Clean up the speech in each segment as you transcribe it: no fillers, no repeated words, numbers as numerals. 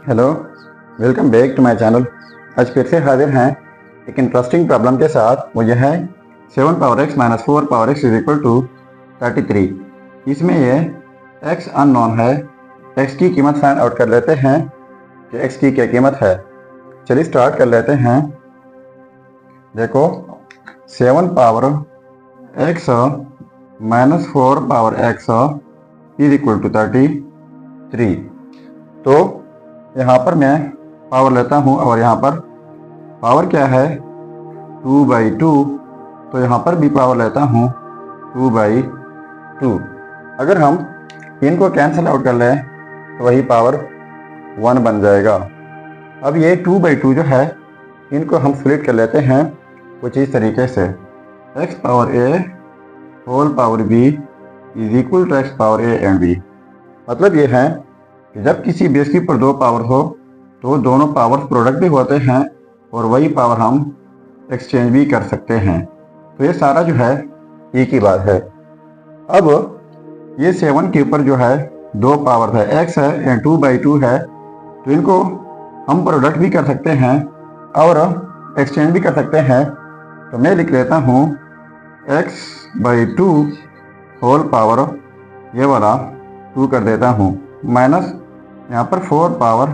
Hello, welcome back to my channel. आज फिर से हाजिर हैं एक इंटरेस्टिंग प्रॉब्लम के साथ। वो यह है 7 power x minus 4 power x is equal to 33। इसमें ये x अननोन है। x की कीमत फाइंड आउट कर लेते हैं कि x की क्या कीमत है। चलिए स्टार्ट कर लेते हैं। देखो 7 power x minus 4 power x is equal to 33। तो यहाँ पर मैं पावर लेता हूँ और यहाँ पर पावर क्या है 2/2। तो यहाँ पर भी पावर लेता हूँ 2/2। अगर हम इनको कैंसिल आउट कर लें तो वही पावर 1 बन जाएगा। अब ये 2/2 जो है इनको हम स्प्लिट कर लेते हैं कुछ इस तरीके से। x power a whole power b is equal to x power a and b। मतलब ये है कि जब किसी बेस के ऊपर दो पावर हो तो दोनों पावर्स प्रोडक्ट भी होते हैं और वही पावर हम एक्सचेंज भी कर सकते हैं। तो ये सारा जो है एक ही बात है। अब ये 7 के ऊपर जो है दो पावर है, x है या 2/2 है, तो इनको हम प्रोडक्ट भी कर सकते हैं और एक्सचेंज भी कर सकते हैं। तो मैं लिख लेता हूँ x/2 होल पावर ये वाला 2 कर देता हूँ माइनस यहाँ पर 4 पावर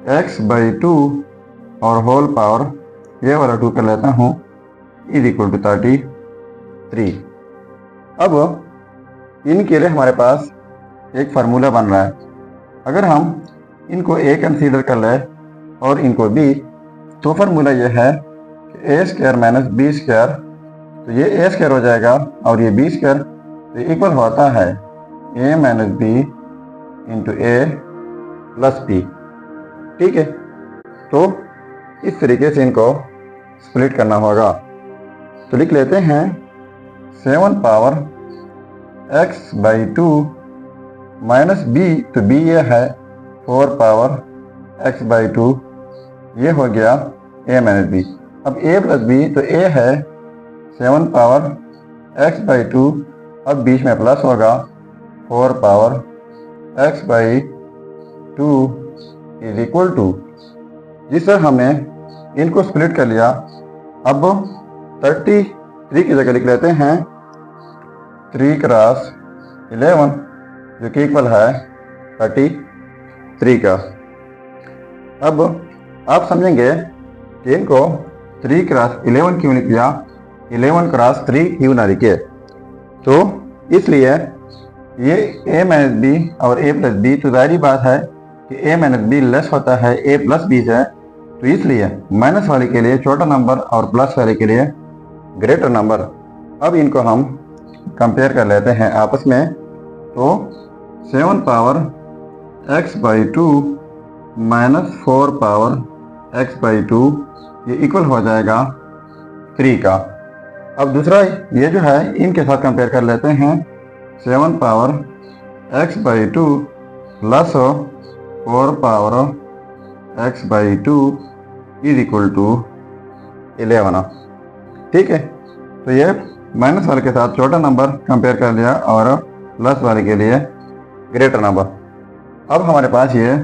x/2 और होल पावर ये वाला 2 कर लेता हूँ इज इक्वल टू 33। अब इनके लिए हमारे पास एक फार्मूला बन रहा है। अगर हम इनको a कंसीडर कर लें और इनको b, तो फार्मूला ये है कि a square minus b square. तो ये a स्क्वायर हो जाएगा और ये b स्क्वायर, तो इक्वल होता है a minus b into a plus b। ठीक है, तो इस तरीके से इनको स्प्लिट करना होगा। तो लिख लेते हैं 7 पावर x/2 माइनस b, तो b ये है 4 पावर x/2, ये हो गया a माइनस b। अब a प्लस b, तो a है 7 पावर x/2, अब बीच में प्लस होगा 4 power x/2 is equal to, जिससे हमने इनको स्प्लिट कर लिया। अब 33 की जगह लिख लेते हैं 3 क्रॉस 11, जो कि इक्वल है 33 का। अब आप समझेंगे कि इनको 3 क्रॉस 11 क्यों लिख दिया, 11 क्रॉस 3 क्यों ना लिखे। तो इसलिए ये a माइनस बी और a प्लस बी, तो जाहिर बात है कि a माइनस बी लेस होता है a प्लस बी से। तो इसलिए माइनस वाले के लिए छोटा नंबर और प्लस वाले के लिए ग्रेटर नंबर। अब इनको हम कंपेयर कर लेते हैं आपस में। तो 7 power x/2 minus 4 power x/2 ये इक्वल हो जाएगा 3 का। अब दूसरा ये जो है इनके साथ कंपेयर कर लेते हैं। 7 power x/2 plus 4 power x/2 is equal to 11। ठीक है, तो ये माइनस वाले के साथ छोटा नंबर कंपेयर कर लिया और प्लस वाले के लिए ग्रेटर नंबर। अब हमारे पास ये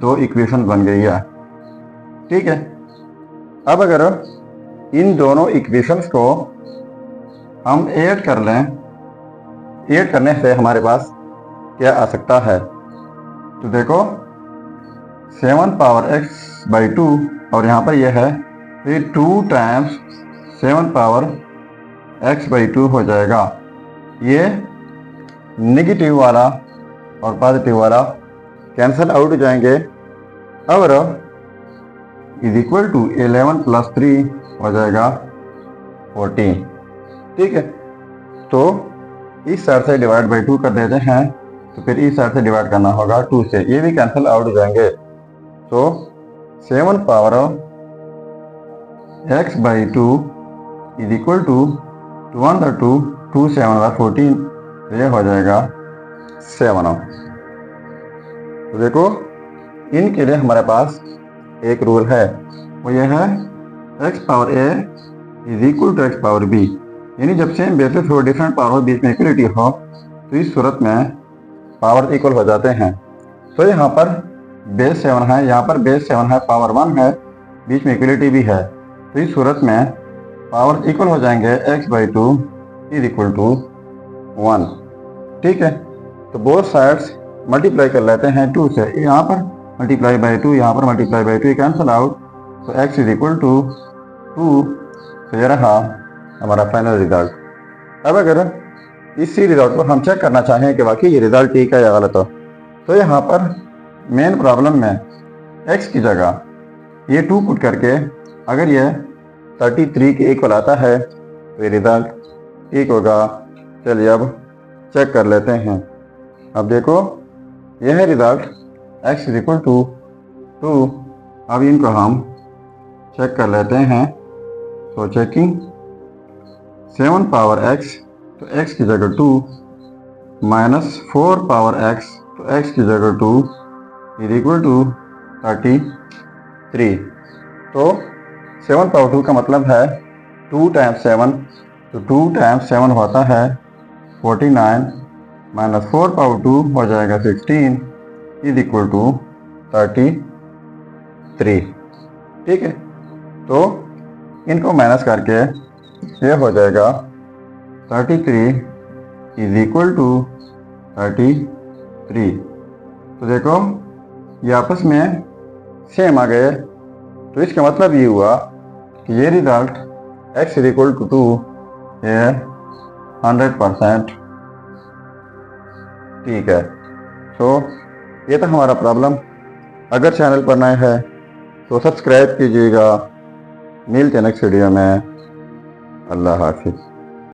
दो इक्वेशन बन गई है। ठीक है, अब अगर इन दोनों इक्वेशंस को हम ऐड कर लें, ऐड करने से हमारे पास क्या आ सकता है। तो देखो 7 पावर x/2 और यहाँ पर यह है, तो ये 2 टाइम्स 7 पावर x/2 हो जाएगा। ये नेगेटिव वाला और पॉजिटिव वाला कैंसिल आउट हो जाएंगे और इज इक्वल टू 11 प्लस 3 हो जाएगा 14। ठीक है, तो इस साइड से डिवाइड बाई 2 कर देते हैं, तो फिर इस साइड से डिवाइड करना होगा 2 से, ये भी कैंसिल आउट हो जाएंगे। तो 7 power x/2 is equal to 2 1 2 2 7 14, तो ये हो जाएगा 7। तो देखो इनके लिए हमारे पास एक रूल है, वो ये है x power a is equal to x power b। यानी जब सेम बेसिस हो, डिफरेंट पावर बीच में इक्वलिटी हो, तो इस सूरत में पावर इक्वल हो जाते हैं। तो यहाँ पर बेस 7 है, यहाँ पर बेस 7 है, पावर 1 है, बीच में इक्वलिटी भी है, तो इस सूरत में पावर इक्वल हो जाएंगे x/2 इज इक्वल टू 1। ठीक है, तो बोथ साइड्स मल्टीप्लाई कर लेते हैं 2 से, यहाँ पर मल्टीप्लाई बाई 2, यहाँ पर मल्टीप्लाई बाई 2, कैंसिल आउट, तो x इज इक्वल टू 2। तो ये रहा हमारा फाइनल रिजल्ट। अब अगर इसी रिजल्ट को हम चेक करना चाहें कि वाकई ये रिजल्ट ठीक है या गलत हो, तो यहाँ पर मेन प्रॉब्लम में x की जगह ये 2 पुट करके अगर ये 33 के इक्वल आता है तो ये रिजल्ट ठीक होगा। चलिए अब चेक कर लेते हैं। अब देखो यह है result x is equal to 2। अब इनको हम चेक कर लेते हैं। तो चेकिंग 7 पावर x, तो x की जगह 2, माइनस 4 पावर x, तो x की जगह 2 इज इक्वल टू 33। तो 7 पावर 2 का मतलब है 2 टाइम्स 7, तो 2 टाइम्स 7 होता है 49, माइनस 4 पावर 2 हो जाएगा 16 इज इक्वल टू 33। ठीक है, तो इनको माइनस करके ये हो जाएगा 33 इज इक्वल टू 33। तो देखो ये आपस में सेम आ गए, तो इसका मतलब ये हुआ कि ये result x is equal to 2 ये 100% ठीक है। तो ये था हमारा प्रॉब्लम। अगर चैनल पर नए हैं तो सब्सक्राइब कीजिएगा। मिलते हैं नेक्स्ट वीडियो में। अल्लाह हाफिज़।